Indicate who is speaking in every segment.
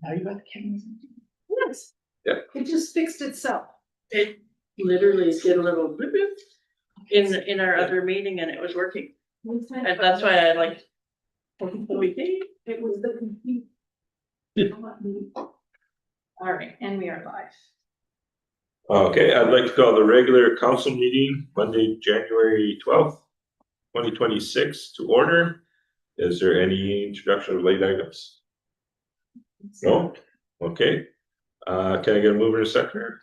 Speaker 1: Now you got the cameras.
Speaker 2: Yes.
Speaker 3: Yeah.
Speaker 2: It just fixed itself.
Speaker 4: It literally did a little bloop bloop in our other meeting and it was working. And that's why I like.
Speaker 2: It was the complete. All right, and we are live.
Speaker 3: Okay, I'd like to call the regular council meeting Monday, January 12th, 2026 to order. Is there any introduction of late items? No? Okay. Can I get a mover and a seconder?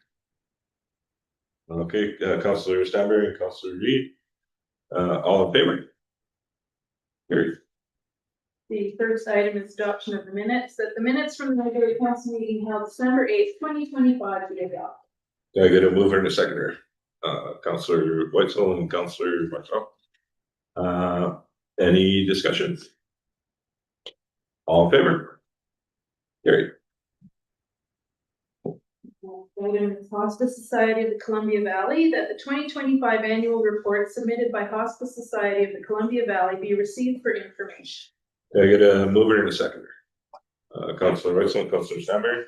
Speaker 3: Okay, Councilor Stanberry and Councilor Reed. All in favor? Carried.
Speaker 2: The first item is adoption of the minutes, that the minutes from the regular council meeting held December 8th, 2025 be adopted.
Speaker 3: Can I get a mover and a seconder? Councilor Whitesell and Councilor Martel. Any discussion? All in favor? Carried.
Speaker 2: Item is Hospice Society of the Columbia Valley, that the 2025 annual report submitted by Hospice Society of the Columbia Valley be received for information.
Speaker 3: Can I get a mover and a seconder? Councilor Whitesell and Councilor Stanberry.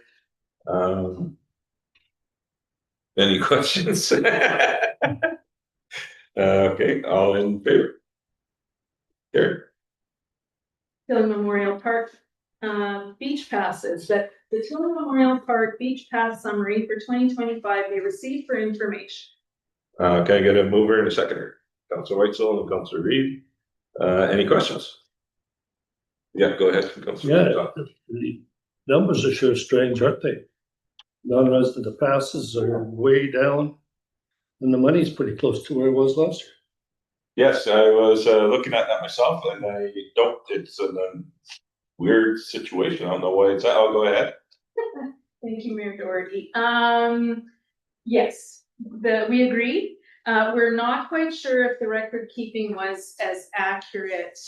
Speaker 3: Any questions? Okay, all in favor? Carried.
Speaker 2: Tilling Memorial Park beach passes, that the Tilling Memorial Park beach pass summary for 2025 be received for information.
Speaker 3: Can I get a mover and a seconder? Councilor Whitesell and Councilor Reed. Any questions? Yeah, go ahead, Councilor.
Speaker 1: Yeah, the numbers are sure strange, aren't they? Non-resident passes are way down. And the money's pretty close to where it was last year.
Speaker 3: Yes, I was looking at that myself and it's a weird situation. I don't know why it's that. I'll go ahead.
Speaker 2: Thank you, Mayor Doherty. Yes, we agree. We're not quite sure if the record keeping was as accurate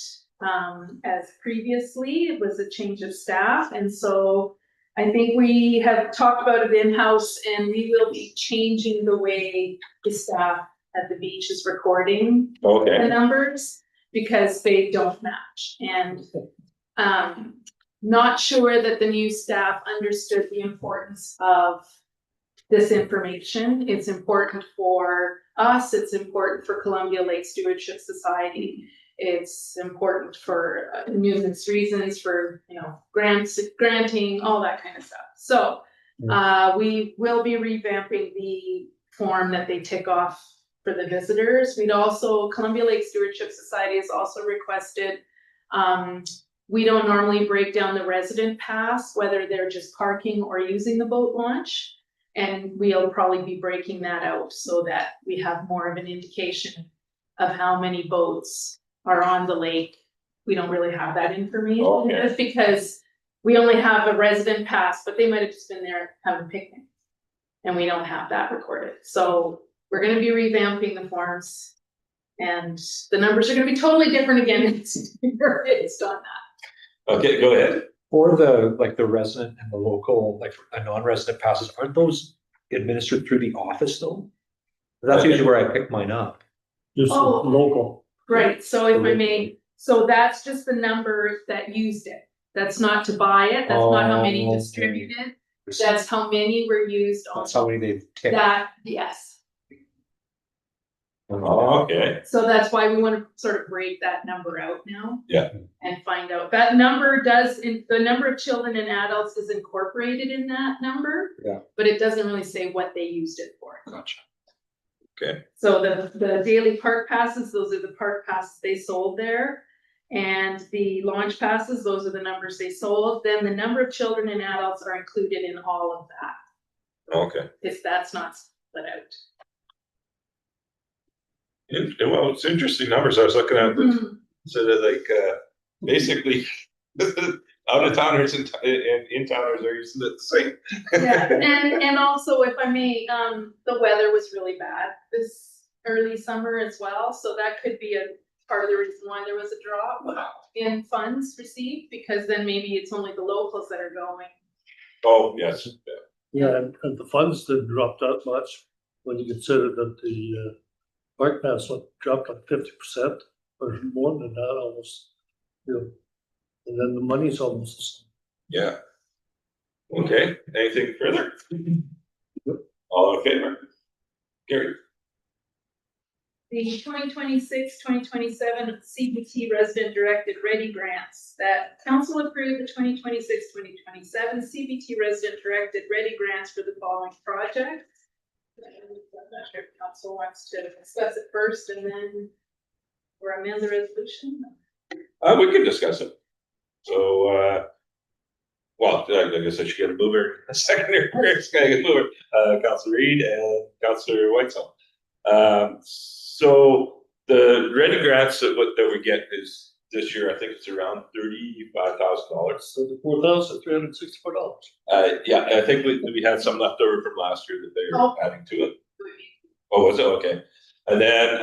Speaker 2: as previously. It was a change of staff, and so I think we have talked about it in-house, and we will be changing the way the staff at the beach is recording the
Speaker 3: Okay,
Speaker 2: numbers because they don't match. And not sure that the new staff understood the importance of this information. It's important for us, it's important for Columbia Lake Stewardship Society. It's important for nuisance reasons, for, granting, all that kind of stuff. So we will be revamping the form that they tick off for the visitors. Columbia Lake Stewardship Society has also requested, we don't normally break down the resident pass, whether they're just parking or using the boat launch. And we'll probably be breaking that out so that we have more of an indication of how many boats are on the lake. We don't really have that information.
Speaker 3: Okay.
Speaker 2: Just because we only have a resident pass, but they might have just been there having a picnic. And we don't have that recorded. So we're gonna be revamping the forms. And the numbers are gonna be totally different again based on that.
Speaker 3: okay, go ahead.
Speaker 5: For the resident and the local, like a non-resident passes, aren't those administered through the office though? That's usually where I pick mine up.
Speaker 1: Just
Speaker 2: Oh.
Speaker 1: local.
Speaker 2: Right, so if I may, so that's just the number that used it. That's not to buy it, that's not how many
Speaker 5: Oh, okay.
Speaker 2: distributed, that's how many were used on
Speaker 5: That's how many they've ticked.
Speaker 2: that, yes.
Speaker 3: Oh, okay,
Speaker 2: So that's why we wanna sort of break that number out now.
Speaker 3: Yeah.
Speaker 2: And find out, that number the number of children and adults is incorporated in that number.
Speaker 5: Yeah.
Speaker 2: But it doesn't really say what they used it for.
Speaker 5: Gotcha.
Speaker 3: okay.
Speaker 2: So the daily park passes, those are the park passes they sold there. And the launch passes, those are the numbers they sold. Then the number of children and adults are included in all of that,
Speaker 3: Okay.
Speaker 2: if that's not split out.
Speaker 3: Well, it's interesting numbers. I was looking at this. So they're basically out of towners and in towners are using it the same.
Speaker 2: Yeah, and also if I may, the weather was really bad this early summer as well, so that could be a part of the reason why there was a drop in funds received, because then maybe it's only the locals that are going.
Speaker 3: Oh, yes.
Speaker 1: Yeah, and the funds didn't drop that much when you consider that the park pass dropped like 50% or more than that almost. And then the money's almost the same.
Speaker 3: Yeah. Okay, anything further? All in favor? Gary?
Speaker 2: The 2026-2027 CBT resident directed ready grants that council approved the 2026-2027 CBT resident directed ready grants for the following projects. I'm not sure if council wants to discuss it first and then or amend the resolution.
Speaker 3: We can discuss it. So, well, I guess I should get a mover, a seconder, first guy get a mover, Councilor Reed and Councilor Whitesell. So the ready grants that we get is this year, I think it's around $35,000.
Speaker 1: So the $4,364.
Speaker 3: Yeah, I think we had some left over from last year that they were adding to it. Oh, was it? Okay. And then,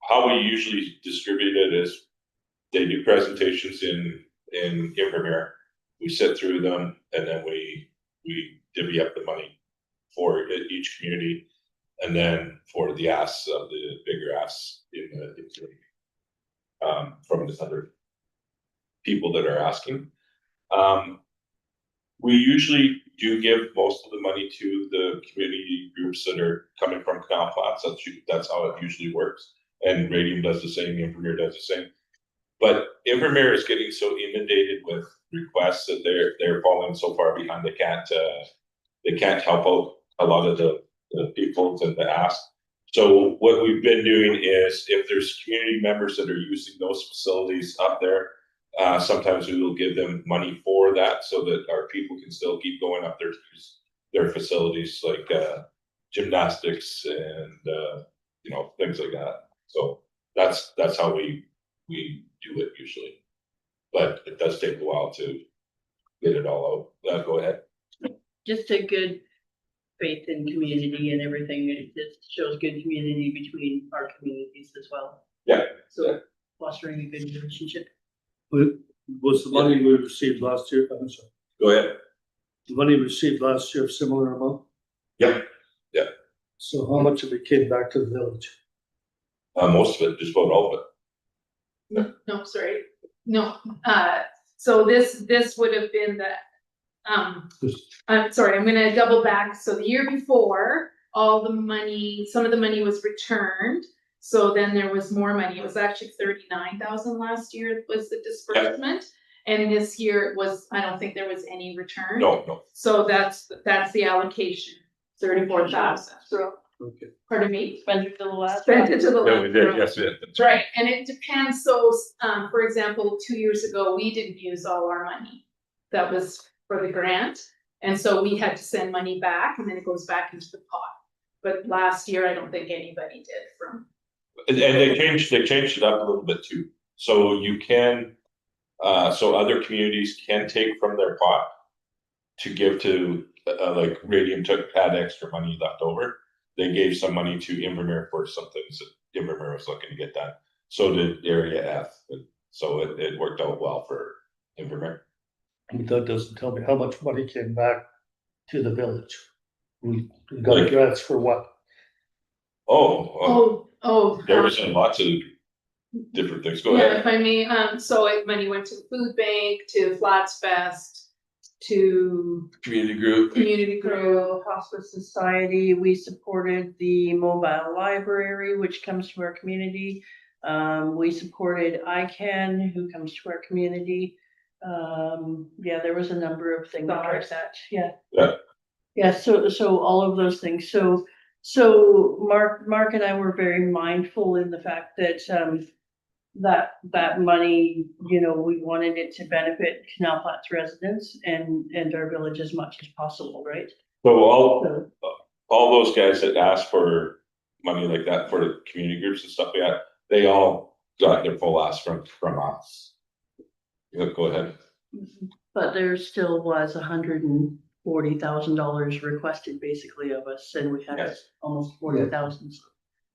Speaker 3: how we usually distribute it is they do presentations in Invermere. We sit through them and then we divvy up the money for each community, and then for the asks of the bigger asks from the other people that are asking. We usually do give most of the money to the community groups that are coming from Canal Flats. That's how it usually works. And Radium does the same, Invermere does the same. But Invermere is getting so inundated with requests that they're falling so far behind they can't help out a lot of the people that they ask. So what we've been doing is if there's community members that are using those facilities up there, sometimes we will give them money for that so that our people can still keep going up there to use their facilities like gymnastics and things like that. So that's how we do it usually, but it does take a while to get it all out. Go ahead.
Speaker 4: Just a good faith in community and everything. It just shows good community between our communities as well.
Speaker 3: Yeah.
Speaker 4: So fostering a good relationship.
Speaker 1: Was the money we received last year? I'm sorry.
Speaker 3: Go ahead.
Speaker 1: The money we received last year, similar amount?
Speaker 3: Yeah. Yeah.
Speaker 1: So how much of it came back to the village?
Speaker 3: Most of it, just about all of it.
Speaker 2: No, sorry. No, so this would have been the, I'm sorry, I'm gonna double back. So the year before, all the money, some of the money was returned. So then there was more money. It was actually 39,000 last year was the disbursement. And this year it was, I don't think there was any return.
Speaker 3: No.
Speaker 2: So that's the allocation, 34,000.
Speaker 1: Okay.
Speaker 2: Pardon me?
Speaker 4: Spend it to the last.
Speaker 2: Spent it to the
Speaker 3: Yeah,
Speaker 2: last.
Speaker 3: we did.
Speaker 2: row.
Speaker 3: Yes, we did.
Speaker 2: That's right, and it depends, so, for example, 2 years ago, we didn't use all our money. That was for the grant, and so we had to send money back, and then it goes back into the pot. But last year, I don't think anybody did from.
Speaker 3: And they changed it up a little bit too. So you can, so other communities can take from their pot to give to, like Radium had extra money left over. They gave some money to Invermere for some things that Invermere was looking to get done. So did Area F. So it worked out well for Invermere.
Speaker 1: But that doesn't tell me how much money came back to the village. We got grants for what?
Speaker 3: There was lots of different things. Go
Speaker 2: Yeah,
Speaker 3: ahead.
Speaker 2: if I may, so money went to the food bank, to Flats Fest, to
Speaker 3: Community group.
Speaker 2: community group.
Speaker 4: Hospice Society, we supported the mobile library, which comes to our community. We supported ICANN, who comes to our community. There was a number of things like that, yeah. Yeah, so all of those things, so Mark and I were very mindful in the fact that, that money, we wanted it to benefit Canal Flats residents and our village as much as possible, right?
Speaker 3: So all those guys that asked for money like that for the community groups and stuff like that, they all got their full ask from us. Go ahead.
Speaker 4: But there still was $140,000 requested basically of us, and we had
Speaker 3: Yes.
Speaker 4: almost 40,000.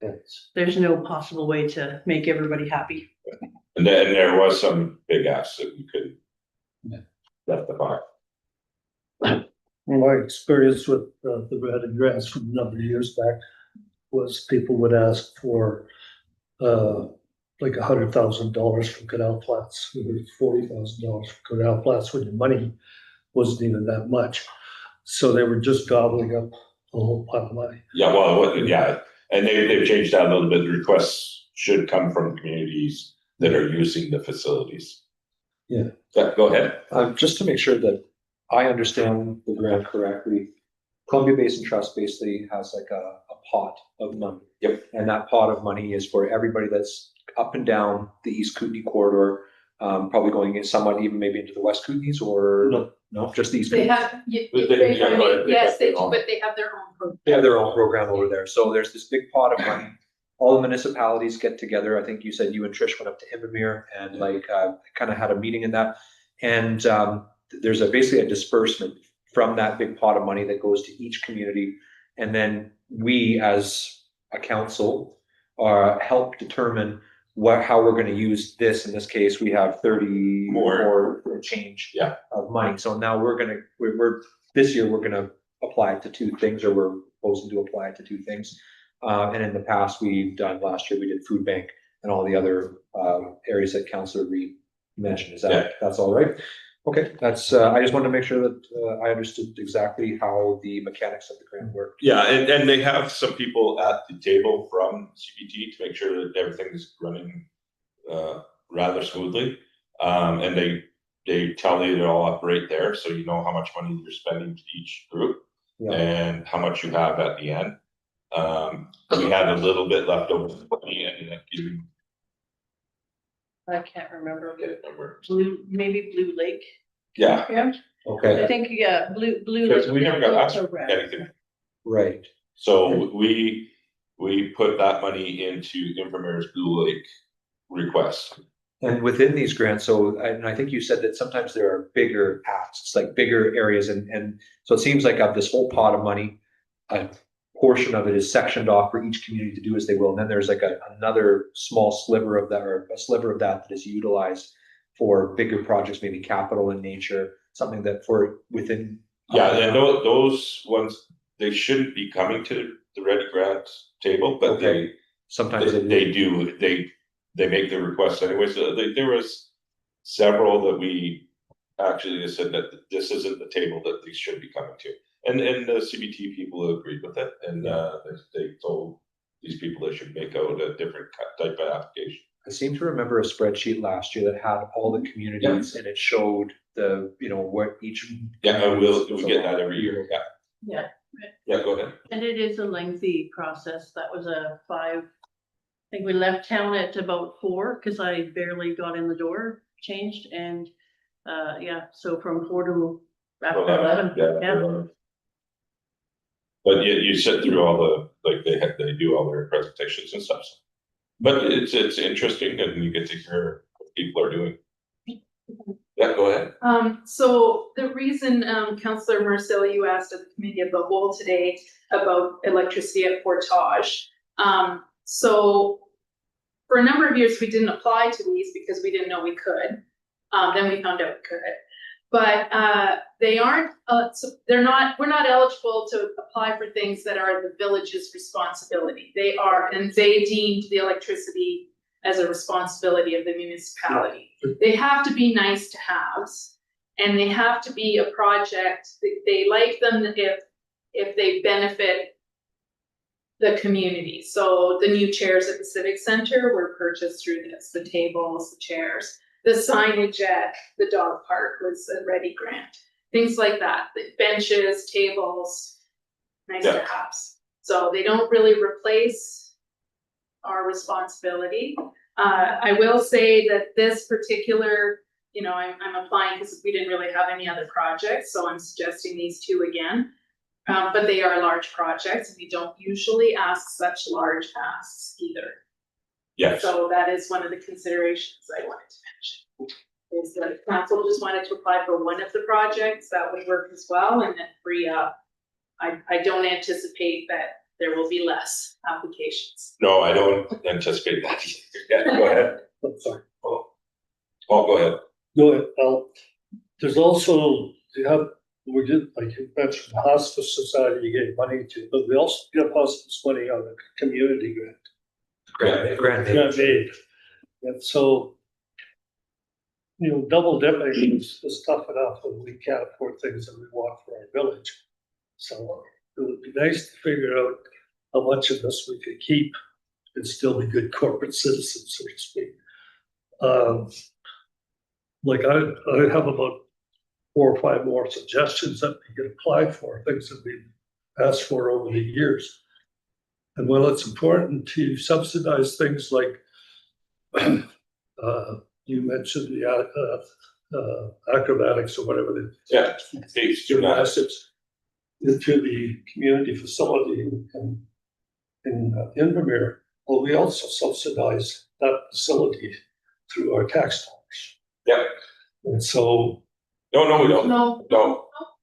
Speaker 1: Yes.
Speaker 4: There's no possible way to make everybody happy.
Speaker 3: And then there was some big asks that we couldn't justify.
Speaker 1: My experience with the Reddit grants from a number of years back was people would ask for like $100,000 from Canal Flats, $40,000 from Canal Flats, when the money wasn't even that much. So they were just gobbling up a whole pot of money.
Speaker 3: Yeah, well, yeah, and they've changed that a little bit. The requests should come from communities that are using the facilities.
Speaker 1: Yeah.
Speaker 3: Yeah, go ahead.
Speaker 5: Just to make sure that I understand the grant correctly, Columbia Basin Trust basically has like a pot of money.
Speaker 3: Yep.
Speaker 5: And that pot of money is for everybody that's up and down the East Kootenai corridor, probably going in somewhat even maybe into the West Kootenays or no, just the East
Speaker 2: They
Speaker 5: Kootenays.
Speaker 2: have,
Speaker 3: Yeah, right,
Speaker 2: yes, they
Speaker 3: have
Speaker 2: do,
Speaker 3: their own.
Speaker 2: but they have their own program.
Speaker 5: They have their own program over there. So there's this big pot of money. All the municipalities get together. I think you said you and Trish went up to Invermere and kind of had a meeting in that. And there's basically a disbursement from that big pot of money that goes to each community. And then we as a council help determine how we're going to use this. In this case, we have 30 more change of money. So now this year we're going to apply it to two things, or we're proposing to apply it to two things. And in the past, last year we did food bank and all the other areas that Councillor Reid mentioned. That's all right? Okay, I just wanted to make sure that I understood exactly how the mechanics of the grant work.
Speaker 3: Yeah, and they have some people at the table from CBT to make sure that everything is running rather smoothly. And they tell you it all up right there, so you know how much money you're spending to each group and how much you have at the end. We had a little bit left over at the end, and
Speaker 4: I can't remember.
Speaker 3: number.
Speaker 4: Maybe Blue Lake.
Speaker 3: Yeah,
Speaker 4: Yeah,
Speaker 5: Okay,
Speaker 4: I think, Blue
Speaker 3: because
Speaker 4: Lake.
Speaker 3: we never got asked for
Speaker 4: program.
Speaker 3: anything.
Speaker 5: right.
Speaker 3: So we put that money into Invermere's Blue Lake request.
Speaker 5: And within these grants, and I think you said that sometimes there are bigger asks, like bigger areas. And so it seems like of this whole pot of money, a portion of it is sectioned off for each community to do as they will. And then there's like another small sliver of that, or a sliver of that is utilized for bigger projects, maybe capital in nature, something that for within.
Speaker 3: Yeah, and those ones, they shouldn't be coming to the Ready Grant table, but
Speaker 5: sometimes
Speaker 3: they do, they make the requests anyway. So there was several that we actually said that this isn't the table that these should be coming to. And the CBT people agreed with it, and they told these people they should make out a different type of application.
Speaker 5: I seem to remember a spreadsheet last year that had all the communities and it showed what each.
Speaker 3: Yeah, and we get that every year.
Speaker 4: Yeah.
Speaker 3: Yeah, go ahead.
Speaker 4: And it is a lengthy process. That was I think we left town at about 4 because I barely got in the door, changed, and so from 4 to after 11. Yeah.
Speaker 3: But you sit through all they do all their presentations and stuff. But it's interesting, and you get to hear what people are doing. Yeah, go ahead.
Speaker 2: So the reason, Councillor Marcel, you asked at the committee of the whole today about electricity at Portage. So for a number of years, we didn't apply to these because we didn't know we could. Then we found out we could. But they aren't, we're not eligible to apply for things that are the village's responsibility. And they deemed the electricity as a responsibility of the municipality. They have to be nice to haves, and they have to be a project. They like them if they benefit the community. So the new chairs at the Civic Center were purchased through this, the tables, the chairs. The signage at the dog park was a Ready Grant. Things like that, the benches, tables, nice to haves. So they don't really replace our responsibility. I will say that this particular, I'm applying because we didn't really have any other projects, so I'm suggesting these two again. But they are large projects, and we don't usually ask such large asks either.
Speaker 3: Yes.
Speaker 2: So that is one of the considerations I wanted to mention. Is that if council just wanted to apply for one of the projects, that would work as well, and then free up. I don't anticipate that there will be less applications.
Speaker 3: No, I don't anticipate that. Yeah, go ahead.
Speaker 1: I'm sorry.
Speaker 3: Oh, go ahead.
Speaker 1: Go ahead. There's also, we did, like you mentioned, the Hospice Society you gave money to, but we also get hospice money on the community grant.
Speaker 5: Grant
Speaker 1: Grant aid. And so, double dipping is tough enough when we can't afford things that we want for our village. So it would be nice to figure out how much of this we could keep and still be good corporate citizens, so to speak. Like I have about 4 or 5 more suggestions that we could apply for, things that we've asked for over the years. And while it's important to subsidize things like, you mentioned the acrobatics or whatever the
Speaker 3: Yeah, it's
Speaker 1: gymnastics into the community facility in Invermere. Well, we also subsidize that facility through our tax dollars.
Speaker 3: Yeah.
Speaker 1: And so
Speaker 3: No, we don't.
Speaker 2: No,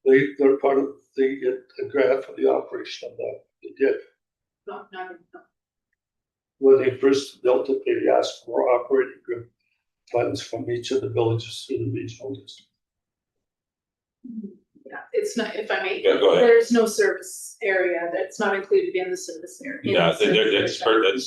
Speaker 1: they're part of the grant for the operation of that. They did.
Speaker 2: no.
Speaker 1: When they first built it, they asked for operating group funds from each of the villages through the regional district.
Speaker 2: Yeah, it's not, if I may,
Speaker 3: Yeah, go ahead.
Speaker 2: there's no service area that's not included in the service area.
Speaker 3: Yeah, it's,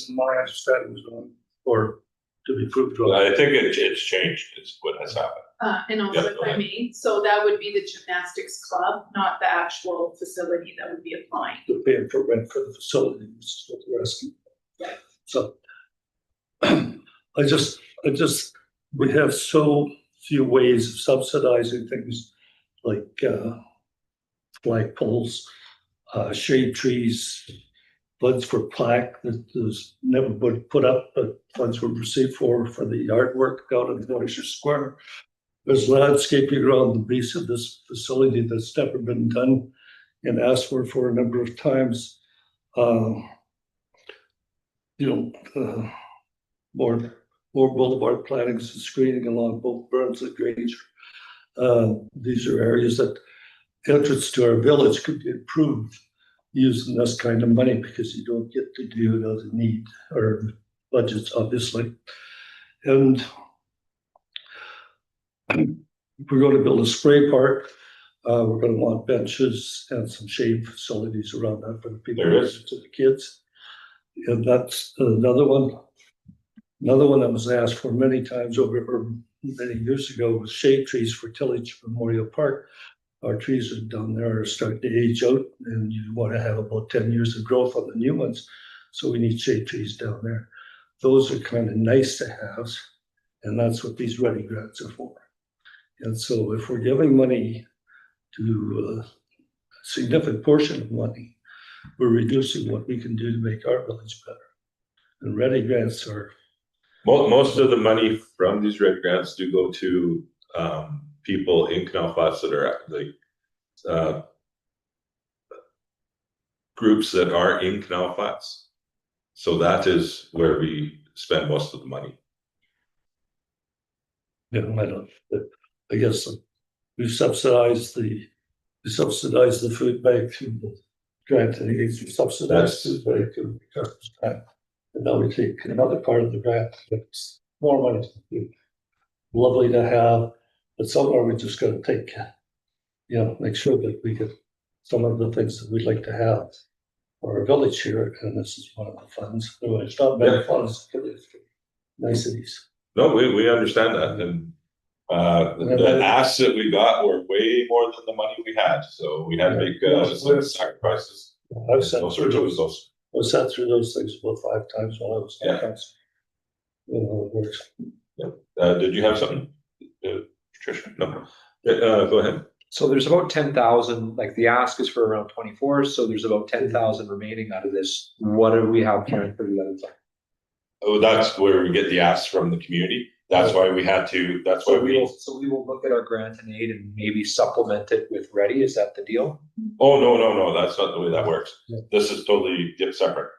Speaker 1: My understanding was on, or to be proved wrong.
Speaker 3: I think it's changed, is what has happened.
Speaker 2: And also,
Speaker 3: Yeah,
Speaker 2: if
Speaker 3: go
Speaker 2: I
Speaker 3: ahead.
Speaker 2: may, so that would be the gymnastics club, not the actual facility that would be applying.
Speaker 1: To pay for rent for the facility, which is what they're asking.
Speaker 2: Yeah.
Speaker 1: So I just, we have so few ways of subsidizing things like flagpoles, shade trees, funds for plaque that was never put up, but funds were received for the artwork out in Glacier Square. There's landscaping around the base of this facility that's never been done and asked for a number of times. More boulevard plantings and screening along both Burns and Granger. These are areas that entrance to our village could be improved using this kind of money because you don't get to do it out of need or budgets, obviously. And if we're going to build a spray park, we're going to want benches and some shade facilities around that for the people,
Speaker 3: There is.
Speaker 1: to the kids. And that's another one. Another one that was asked for many times over many years ago was shade trees for Tillage Memorial Park. Our trees are down there are starting to age out, and you want to have about 10 years of growth on the new ones. So we need shade trees down there. Those are kind of nice to have, and that's what these ready grants are for. And so if we're giving money to a significant portion of money, we're reducing what we can do to make our village better. And ready grants are.
Speaker 3: Most of the money from these red grants do go to people in Canal Flats that are like groups that are in Canal Flats. So that is where we spend most of the money.
Speaker 1: Yeah, I guess we subsidize the food bank through the grant, and we subsidize the food bank through the garbage grant. And now we take another part of the grant, it's more money. Lovely to have, but somewhere we just gotta take, make sure that we get some of the things that we'd like to have for our village here, and this is one of the funds. It's not many funds, but it's niceties.
Speaker 3: No, we understand that, and the asks that we got were way more than the money we had, so we had to make some sacrifices.
Speaker 1: I've sat
Speaker 3: Those
Speaker 1: through
Speaker 3: are
Speaker 1: those.
Speaker 3: those.
Speaker 1: I sat through those things about 5 times while I was on
Speaker 3: Yeah.
Speaker 1: council. It works.
Speaker 3: Did you have something, Patricia? No. Go ahead.
Speaker 5: So there's about 10,000, like the ask is for around 24, so there's about 10,000 remaining out of this. What do we have planned for the other time?
Speaker 3: Oh, that's where we get the asks from the community. That's why we had to. That's why we.
Speaker 5: So we will look at our grant and aid and maybe supplement it with ready. Is that the deal?
Speaker 3: Oh, no, that's not the way that works.
Speaker 1: Yeah.
Speaker 3: This is totally separate.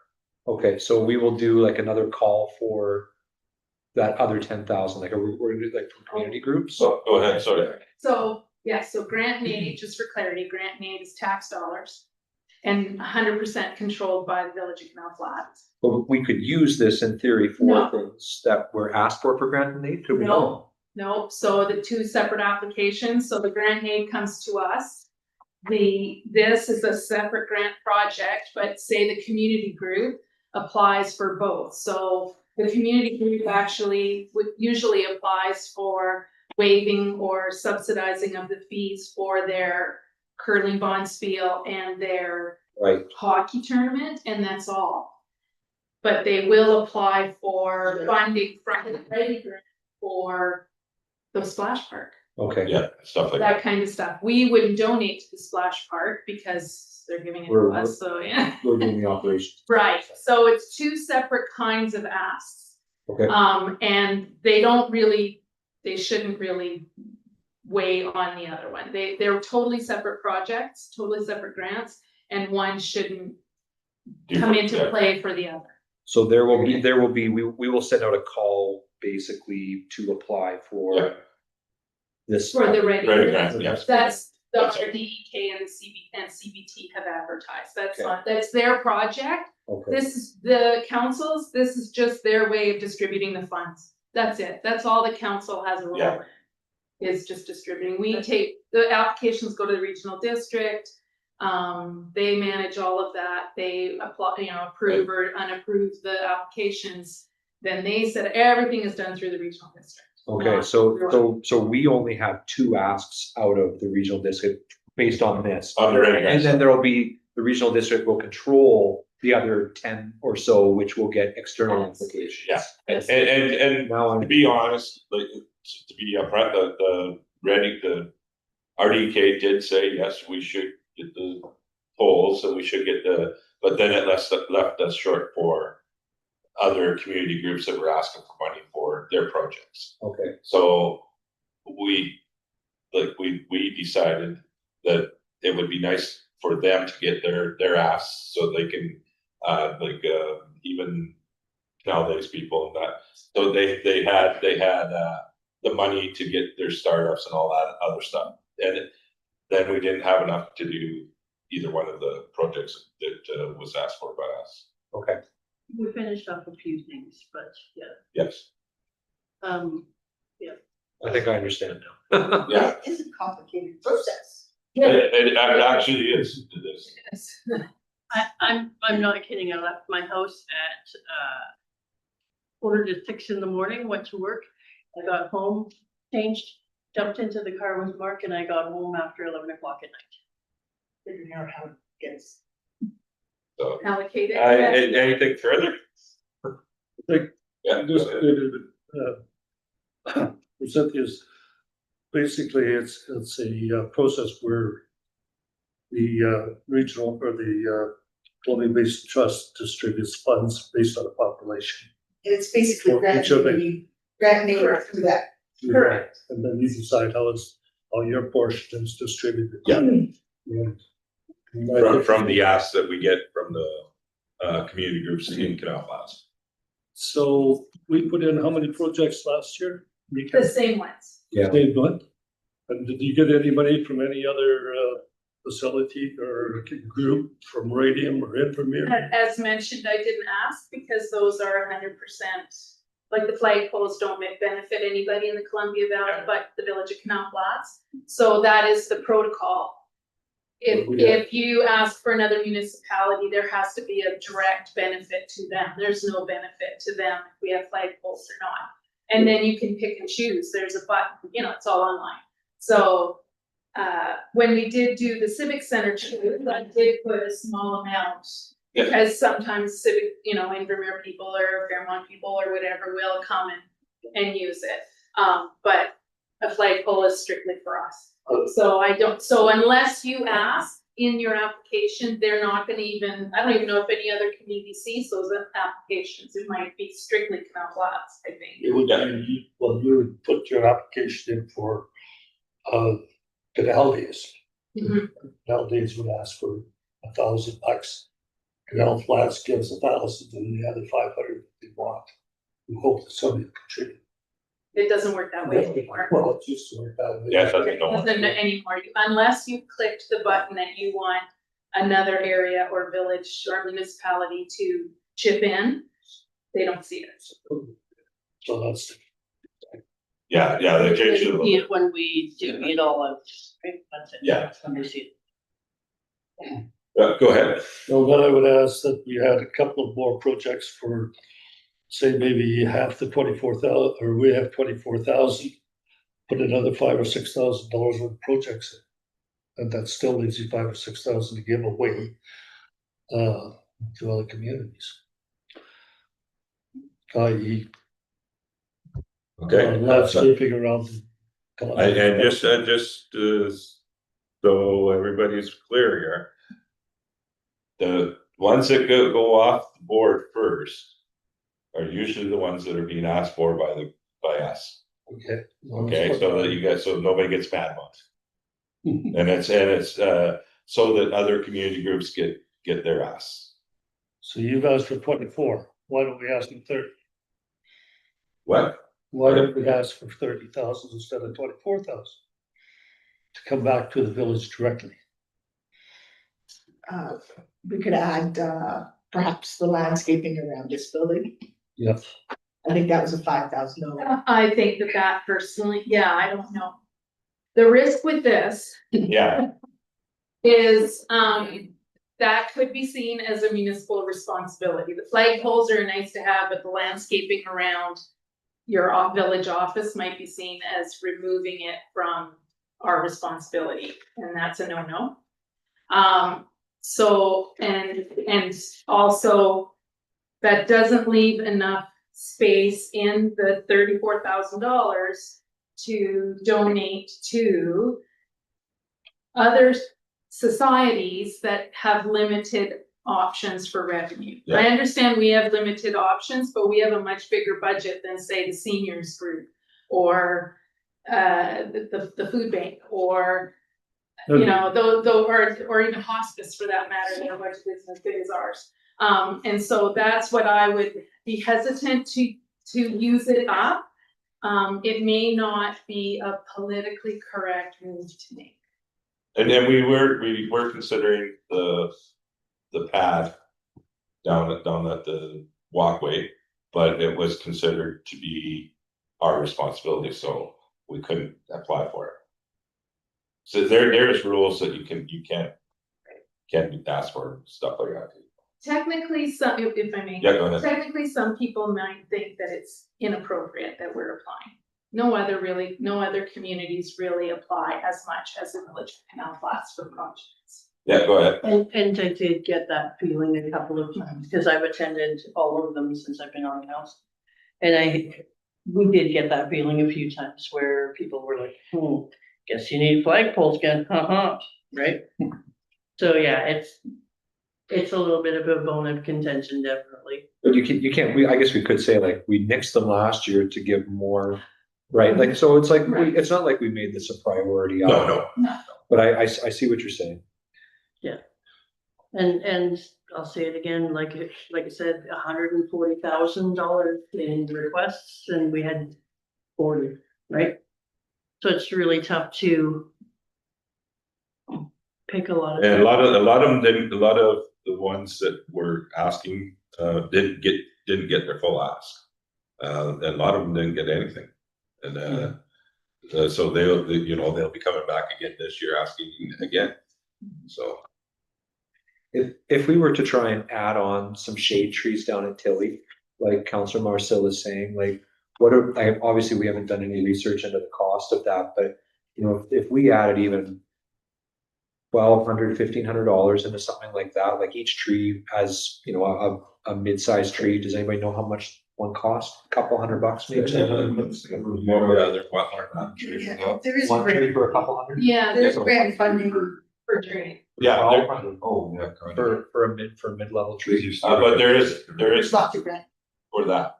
Speaker 5: Okay, so we will do like another call for that other 10,000, like we're gonna do like from community groups.
Speaker 3: So go ahead, sorry.
Speaker 2: So, yes, so grant and aid, just for clarity, grant and aid is tax dollars and 100% controlled by the Village of Canal Flats.
Speaker 5: But we could use this in theory for
Speaker 2: No.
Speaker 5: things that were asked for grant and aid, could we not?
Speaker 2: No, so the 2 separate applications, so the grant and aid comes to us. This is a separate grant project, but say the community group applies for both. So The community group actually usually applies for waiving or subsidizing of the fees for their curling bonspiel and their
Speaker 5: Right,
Speaker 2: hockey tournament, and that's all. But they will apply for funding from the ready grant for the splash park,
Speaker 5: okay.
Speaker 3: Yeah, stuff like that.
Speaker 2: that kind of stuff. We wouldn't donate to the splash park because they're giving it to
Speaker 5: We're-
Speaker 2: us, so yeah.
Speaker 5: We're doing the operation.
Speaker 2: Right, so it's two separate kinds of asks.
Speaker 5: Okay,
Speaker 2: And they don't really, they shouldn't really weigh on the other one. They're totally separate projects, totally separate grants, and one shouldn't come into
Speaker 3: Yeah.
Speaker 2: play for the other.
Speaker 5: so we will send out a call basically to apply
Speaker 3: Yeah.
Speaker 5: for this.
Speaker 2: For the ready.
Speaker 3: Ready grant, yes.
Speaker 2: That's the
Speaker 3: That's right.
Speaker 2: RDEK and the CBT have advertised. That's
Speaker 5: Okay.
Speaker 2: not, that's their project.
Speaker 5: Okay,
Speaker 2: This is the councils, this is just their way of distributing the funds. That's it. That's all the council has a role
Speaker 3: Yeah.
Speaker 2: in. Is just distributing. We take, the applications go to the regional district. They manage all of that. They apply, approve or unapprove the applications. Then they said everything is done through the regional district.
Speaker 5: okay,
Speaker 2: Not
Speaker 5: so,
Speaker 2: through-
Speaker 5: so we only have 2 asks out of the regional district based on this.
Speaker 3: On the ready grant.
Speaker 5: And then there'll be, the regional district will control the other 10 or so, which will get external
Speaker 2: Yes.
Speaker 5: applications.
Speaker 3: Yeah.
Speaker 2: Yes.
Speaker 3: And
Speaker 5: Now,
Speaker 3: to
Speaker 5: I'm
Speaker 3: be honest, like, to be upfront, the RDK did say, yes, we should get the polls and we should get but then it left us short for other community groups that were asking for money for their projects.
Speaker 5: okay,
Speaker 3: So we decided that it would be nice for them to get their asks so they can, even nowadays people and that. So they had the money to get their startups and all that other stuff. And then we didn't have enough to do either one of the projects that was asked for by us.
Speaker 5: okay.
Speaker 4: We finished off a few things, but yeah,
Speaker 3: Yes,
Speaker 5: I think I understand now.
Speaker 3: yeah,
Speaker 6: It's a complicated process.
Speaker 3: it actually is, it is.
Speaker 2: Yes.
Speaker 4: I'm not kidding. I left my house at, 5:45 in the morning, went to work. I got home, changed, jumped into the car with Mark, and I got home after 11 o'clock at night.
Speaker 6: Figuring out how it gets.
Speaker 3: So,
Speaker 2: Allocated.
Speaker 3: anything further?
Speaker 1: Like,
Speaker 3: Yeah, go
Speaker 1: just,
Speaker 3: ahead.
Speaker 1: present is, basically, it's a process where the regional or the Columbia Basin Trust distributes funds based on the population.
Speaker 6: And it's basically
Speaker 1: For
Speaker 6: grant
Speaker 1: each of it.
Speaker 6: money through that.
Speaker 2: Correct.
Speaker 1: And then you decide how your portion is distributed.
Speaker 3: Yeah.
Speaker 1: Yeah.
Speaker 3: From the asks that we get from the community groups in Canal Plaza.
Speaker 1: So we put in how many projects last year?
Speaker 2: The same ones.
Speaker 5: Yeah.
Speaker 1: Same one? And did you get any money from any other facility or group from Radium or Infomere?
Speaker 2: As mentioned, I didn't ask because those are 100%, like the flagpoles don't benefit anybody in the Columbia Valley, but the Village of Canal Flats. So that is the protocol. If you ask for another municipality, there has to be a direct benefit to them. There's no benefit to them if we have flagpoles or not. And then you can pick and choose. There's a button, it's all online. So when we did do the Civic Center choose, I did put a small amount.
Speaker 3: Yeah.
Speaker 2: Because sometimes civic, Invermere people or Fairmont people or whatever will come and use it. But a flagpole is strictly for us. So unless you ask in your application, they're not gonna even, I don't even know if any other community sees those applications. It might be strictly Canal Flats, I think.
Speaker 1: It would, you would put your application in for Canal Days.
Speaker 2: Mhm.
Speaker 1: Canal Days would ask for $1,000. Canal Flats gives 1,000 and the other 500 they want. We hope that somebody will contribute.
Speaker 2: It doesn't work that way anymore.
Speaker 1: Well, it used to work that way.
Speaker 3: Yes, I think
Speaker 2: It
Speaker 3: no.
Speaker 2: doesn't anymore, unless you clicked the button that you want another area or village or municipality to chip in, they don't see it.
Speaker 1: So that's,
Speaker 3: Yeah, they changed it a little
Speaker 4: See
Speaker 3: bit.
Speaker 4: it when we do it all of, that's it.
Speaker 3: Yeah.
Speaker 4: That's when we see it.
Speaker 3: Go ahead.
Speaker 1: well, then I would ask that we had a couple of more projects for say maybe half the 24,000, or we have 24,000, put another $5,000 or $6,000 on projects in. And that still leaves you 5,000 or 6,000 to give away to other communities. I.e.
Speaker 3: Okay.
Speaker 1: landscaping around.
Speaker 3: And just so everybody's clear here. The ones that go off the board first are usually the ones that are being asked for by us.
Speaker 1: Okay.
Speaker 3: Okay, so that you guys, so nobody gets mad about it. And it's so that other community groups get their ass.
Speaker 1: So you've asked for 24. Why don't we ask for 30?
Speaker 3: What?
Speaker 1: Why don't we ask for 30,000 instead of 24,000? To come back to the village directly.
Speaker 6: We could add, perhaps the landscaping around this building.
Speaker 1: Yep.
Speaker 6: I think that was a $5,000.
Speaker 2: I think that personally, yeah, I don't know. The risk with this
Speaker 3: Yeah,
Speaker 2: is, that could be seen as a municipal responsibility. The flagpoles are nice to have, but the landscaping around your village office might be seen as removing it from our responsibility, and that's a no-no. So, and also, that doesn't leave enough space in the $34,000 to donate to other societies that have limited options for revenue.
Speaker 3: Yeah.
Speaker 2: I understand we have limited options, but we have a much bigger budget than, say, the seniors group or the food bank, or you know, or even hospice for that matter. Their budget isn't as big as ours. And so that's what I would be hesitant to use it up. It may not be a politically correct move to make.
Speaker 3: and we were considering the pad down at the walkway, but it was considered to be our responsibility, so we couldn't apply for it. So there's rules that you can't ask for stuff like that.
Speaker 2: Technically, if I may.
Speaker 3: Yeah, go ahead.
Speaker 2: Technically, some people might think that it's inappropriate that we're applying. No other communities really apply as much as the Village of Canal Flats for projects.
Speaker 3: Yeah, go ahead.
Speaker 4: And I did get that feeling a couple of times, because I've attended all of them since I've been on council. And we did get that feeling a few times where people were like, guess you need flagpoles again, right? So yeah, it's a little bit of a bone of contention, definitely.
Speaker 5: But you can't, I guess we could say like, we nixed them last year to give more, right? Like, so it's like,
Speaker 2: Right.
Speaker 5: it's not like we made this a priority.
Speaker 3: No.
Speaker 5: But I see what you're saying.
Speaker 4: And I'll say it again, like I said, $140,000 in requests, and we had 40, right? So it's really tough to pick a lot of.
Speaker 3: And a lot of them didn't. A lot of the ones that were asking didn't get their full ask. And a lot of them didn't get anything, and so they'll be coming back again this year asking again. So
Speaker 5: If we were to try and add on some shade trees down at Tilly, like Councillor Marcel is saying, like, obviously we haven't done any research into the cost of that, but you know, if we added even $1,200, $1,500 into something like that, like each tree has, you know, a mid-sized tree. Does anybody know how much one cost? A couple $100 maybe?
Speaker 6: Yeah, there is
Speaker 5: One tree
Speaker 6: grant,
Speaker 5: for a couple hundred?
Speaker 2: Yeah,
Speaker 6: there's grant funding.
Speaker 2: for drainage.
Speaker 3: yeah,
Speaker 5: For mid-level trees.
Speaker 3: but there is
Speaker 6: There's lots of grant.
Speaker 3: for that,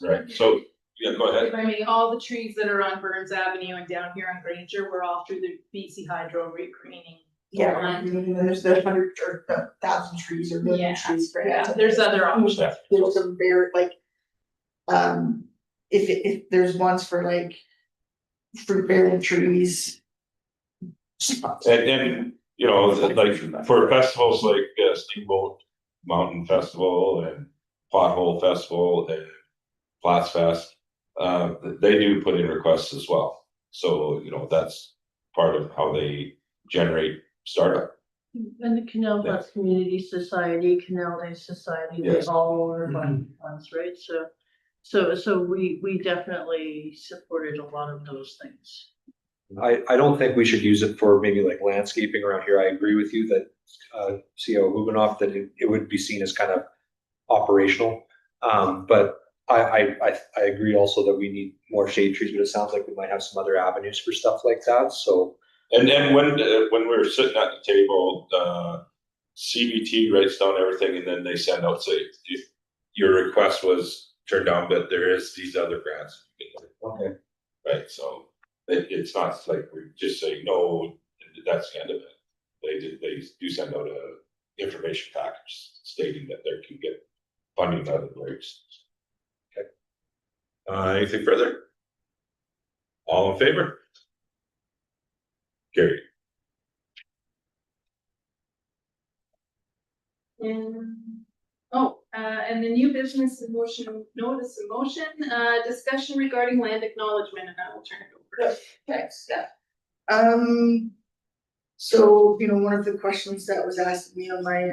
Speaker 3: right? So yeah, go ahead.
Speaker 2: I mean, all the trees that are on Burns Avenue and down here on Granger were all through the BC Hydro regreening.
Speaker 6: Yeah, there's the 100 or 1,000 trees or million trees grant.
Speaker 2: Yeah, there's other options.
Speaker 6: There's some very like, if there's ones for like fruit bearing trees.
Speaker 3: And you know, like for festivals like Steamboat Mountain Festival and Pothole Festival and Flats Fest, they do put in requests as well. So you know, that's part of how they generate startup.
Speaker 4: And the Canal Bus Community Society, Canal Day Society, they
Speaker 3: Yes.
Speaker 4: all are funds, right? So we definitely supported a lot of those things.
Speaker 5: I don't think we should use it for maybe like landscaping around here. I agree with you that, CO Hubanoff, that it would be seen as kind of operational. But I agree also that we need more shade trees, but it sounds like we might have some other avenues for stuff like that, so.
Speaker 3: And then when we're sitting at the table, CBT writes down everything and then they send out, say, your request was turned down, but there is these other grants.
Speaker 5: Okay.
Speaker 3: Right, so it's not like we just say no, and that's the end of it. They do send out a information package stating that they can get funding out of the breaks. Okay. Anything further? All in favor? Carried.
Speaker 2: And the new business in motion, notice in motion, discussion regarding land acknowledgement, and I will turn it over.
Speaker 6: Thanks, Steph. So, one of the questions that was asked of me on my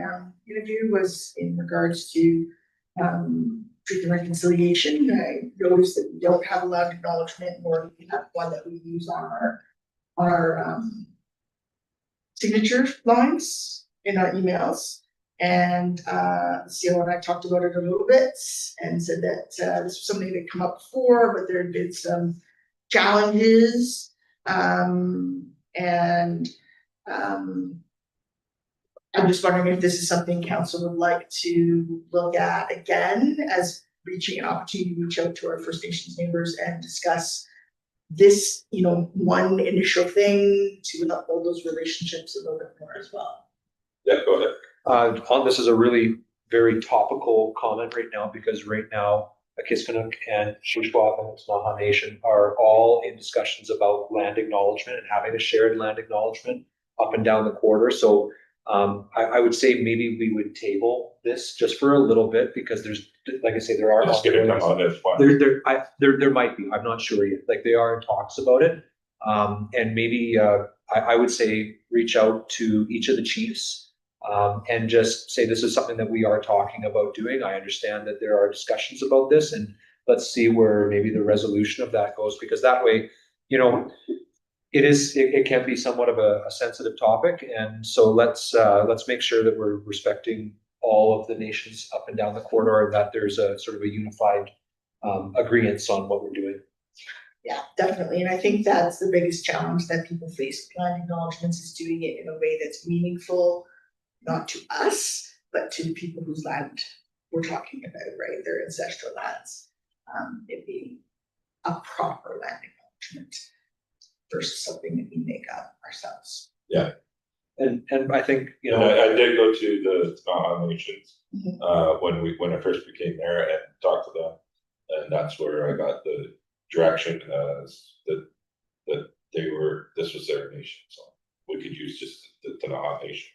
Speaker 6: interview was in regards to truth and reconciliation. I noticed that we don't have a land acknowledgement, nor we have one that we use on our signature lines in our emails. And CEO and I talked about it a little bit and said that this was something that had come up before, but there had been some challenges. I'm just wondering if this is something council would like to look at again as reaching an opportunity to reach out to our First Nations neighbors and discuss this, one initial thing to uphold those relationships a little bit more as well.
Speaker 3: Yeah, go ahead.
Speaker 5: This is a really very topical comment right now, because right now, Akiskanook and Shuswap and Ktunaxa Nation are all in discussions about land acknowledgement and having a shared land acknowledgement up and down the corridor. So I would say maybe we would table this just for a little bit, because there's, like I say, there are.
Speaker 3: Let's get it come on this one.
Speaker 5: There might be, I'm not sure yet, like they are in talks about it. And maybe I would say reach out to each of the chiefs and just say this is something that we are talking about doing. I understand that there are discussions about this, and let's see where maybe the resolution of that goes, because that way, it can be somewhat of a sensitive topic. And so let's make sure that we're respecting all of the nations up and down the corridor, and that there's a sort of a unified agreement on what we're doing.
Speaker 6: Yeah, definitely. And I think that's the biggest challenge that people face with land acknowledgements, is doing it in a way that's meaningful, not to us, but to the people whose land we're talking about, right? Their ancestral lands. It being a proper land acknowledgement versus something that we make up ourselves.
Speaker 3: Yeah.
Speaker 5: And I think,
Speaker 3: I did go to the Ktunaxa Nations
Speaker 6: Mhm.
Speaker 3: when I first became there and talked to them, and that's where I got the direction that this was their nation, so we could use just the Ktunaxa Nation.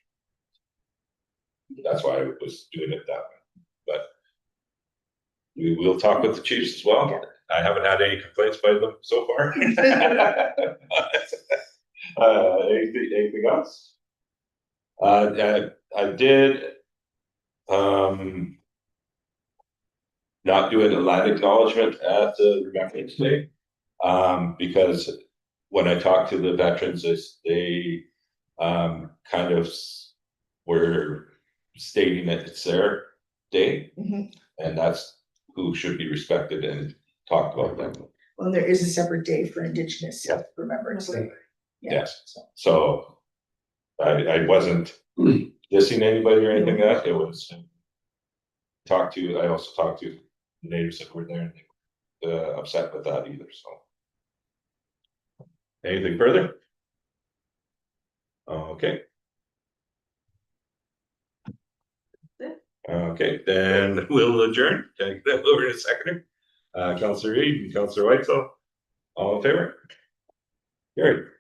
Speaker 3: That's why I was doing it that way, but we will talk with the chiefs as well.
Speaker 6: Yeah.
Speaker 3: I haven't had any complaints by them so far. Anything else? I did not do a land acknowledgement at the Remembrance Day, because when I talked to the veterans, they kind of were stating that it's their day,
Speaker 6: Mhm.
Speaker 3: and that's who should be respected and talked about them.
Speaker 6: Well, there is a separate day for Indigenous
Speaker 3: Yeah.
Speaker 6: Remembrance Day. Yeah,
Speaker 3: Yes. So I wasn't dissing anybody or anything like that. It was I also talked to the natives that were there, and they were upset with that either, so. Anything further? Okay. Okay, then we'll adjourn. Can I get that over to seconder? Councillor Reid and Councillor Whitesell, all in favor? Carried.